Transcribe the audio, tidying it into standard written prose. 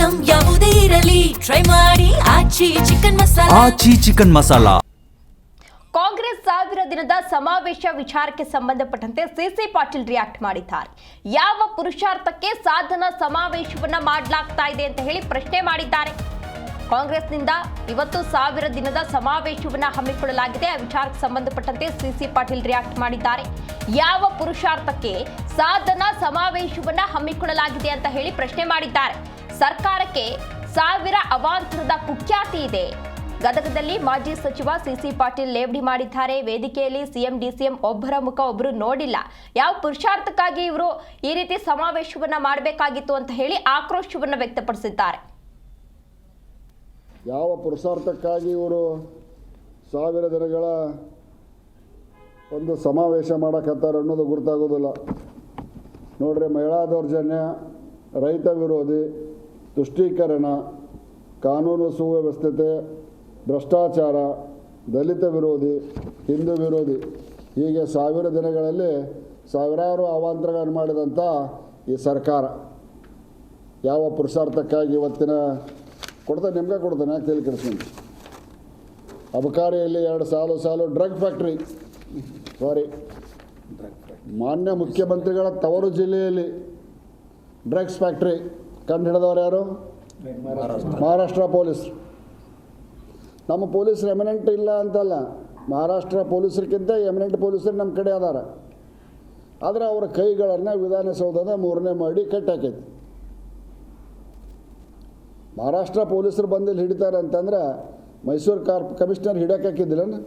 Item ಯಾವುದೇ ಇರಲಿ try ಮಾಡಿ ಆಚಿ ಚಿಕನ್ ಮಸಾಲಾ. ಕಾಂಗ್ರೆಸ್ 1000 ದಿನದ ಸಮಾವೇಶ ವಿಚಾರಕ್ಕೆ ಸಂಬಂಧಪಟ್ಟಂತೆ ಸಿಸಿ ಪಾಟೀಲ್ ರಿಯಾಕ್ಟ್ ಮಾಡಿದ್ದಾರೆ. ಯಾವ ಪುರುಷಾರ್ಥಕ್ಕೆ ಸಾಧನಾ ಸಮಾವೇಶವನ್ನ ಮಾಡಲಾಗ್ತಾ ಇದೆ ಅಂತ ಹೇಳಿ ಪ್ರಶ್ನೆ ಮಾಡಿದ್ದಾರೆ. ಕಾಂಗ್ರೆಸ್ನಿಂದ ಇವತ್ತು 1000 ದಿನದ ಸಮಾವೇಶವನ್ನ ಹಮ್ಮಿಕೊಳ್ಳಲಾಗಿದೆ. ಆ ವಿಚಾರಕ್ಕೆ ಸಂಬಂಧಪಟ್ಟಂತೆ ಸಿಸಿ ಪಾಟೀಲ್ ರಿಯಾಕ್ಟ್ ಮಾಡಿದ್ದಾರೆ. ಯಾವ ಪುರುಷಾರ್ಥಕ್ಕೆ ಸಾಧನಾ ಸಮಾವೇಶವನ್ನ ಹಮ್ಮಿಕೊಳ್ಳಲಾಗಿದೆ ಅಂತ ಹೇಳಿ ಪ್ರಶ್ನೆ ಮಾಡಿದ್ದಾರೆ. ಸರ್ಕಾರಕ್ಕೆ 1000 ಅವಾಂತರದ ಕುಖ್ಯಾತಿ ಇದೆ. ಗದಗದಲ್ಲಿ ಮಾಜಿ ಸಚಿವ ಸಿಸಿ ಪಾಟೀಲ್ ಲೇವಡಿ ಮಾಡಿದ್ದಾರೆ. ವೇದಿಕೆಯಲ್ಲಿ ಸಿಎಂ ಡಿಸಿಎಂ ಒಬ್ಬರ ಮುಖ ಒಬ್ಬರು ನೋಡಿಲ್ಲ. ಯಾವ ಪುರುಷಾರ್ಥಕ್ಕಾಗಿ ಇವರು ಈ ರೀತಿ ಸಮಾವೇಶವನ್ನ ಮಾಡಬೇಕಾಗಿತ್ತು ಅಂತ ಹೇಳಿ ಆಕ್ರೋಶವನ್ನ ವ್ಯಕ್ತಪಡಿಸಿದ್ದಾರೆ. ಯಾವ ಪುರುಷಾರ್ಥಕ್ಕಾಗಿ ಇವರು 1000 ದಿನಗಳ ಒಂದು ಸಮಾವೇಶ ಮಾಡಕತ್ತಾರೆ ಅನ್ನೋದು ಗೊತ್ತಾಗೋದಿಲ್ಲ. ನೋಡ್ರಿ, ಮಹಿಳಾ ದೌರ್ಜನ್ಯ, ರೈತ ವಿರೋಧಿ, ತುಷ್ಟೀಕರಣ, ಕಾನೂನು ಸುವ್ಯವಸ್ಥತೆ, ಭ್ರಷ್ಟಾಚಾರ, ದಲಿತ ವಿರೋಧಿ, ಹಿಂದೂ ವಿರೋಧಿ, ಹೀಗೆ 1000 ದಿನಗಳಲ್ಲಿ ಸಾವಿರಾರು ಅವಾಂತರಗಳನ್ನು ಮಾಡಿದಂಥ ಈ ಸರ್ಕಾರ ಯಾವ ಪುರುಷಾರ್ಥಕ್ಕಾಗಿ ಇವತ್ತಿನ ನಿಮ್ಗೆ ಕೊಡ್ತಾನೆ, ಯಾಕೆ ತಲೆ ಕೆಡಿಸ್ಕೊಂಡು. ಅಬಕಾರಿಯಲ್ಲಿ 2 ಸಾಲು ಡ್ರಗ್ ಫ್ಯಾಕ್ಟ್ರಿ, ಮಾನ್ಯ ಮುಖ್ಯಮಂತ್ರಿಗಳ ತವರು ಜಿಲ್ಲೆಯಲ್ಲಿ ಡ್ರಗ್ಸ್ ಫ್ಯಾಕ್ಟ್ರಿ ಕಂಡು ಹಿಡಿದವರು ಯಾರು? ಮಹಾರಾಷ್ಟ್ರ ಪೊಲೀಸ್. ನಮ್ಮ ಪೊಲೀಸರು ಎಮಿನೆಂಟ್ ಇಲ್ಲ ಅಂತಲ್ಲ, ಮಹಾರಾಷ್ಟ್ರ ಪೊಲೀಸರಿಗಿಂತ ಎಮಿನೆಂಟ್ ಪೊಲೀಸರು ನಮ್ಮ ಕಡೆ ಅದಾರ. ಆದರೆ ಅವರ ಕೈಗಳನ್ನು ವಿಧಾನಸೌಧದ 3ನೇ ಮಾಡಿ ಕಟ್ಟಾಕೈತಿ. ಮಹಾರಾಷ್ಟ್ರ ಪೊಲೀಸರು ಬಂದಿಲ್ಲಿ ಹಿಡಿತಾರೆ ಅಂತಂದ್ರೆ ಮೈಸೂರು ಕಮಿಷನರ್ ಹಿಡಿಯೋಕ್ಕಾಕಿದ್ದಿಲ್ಲ.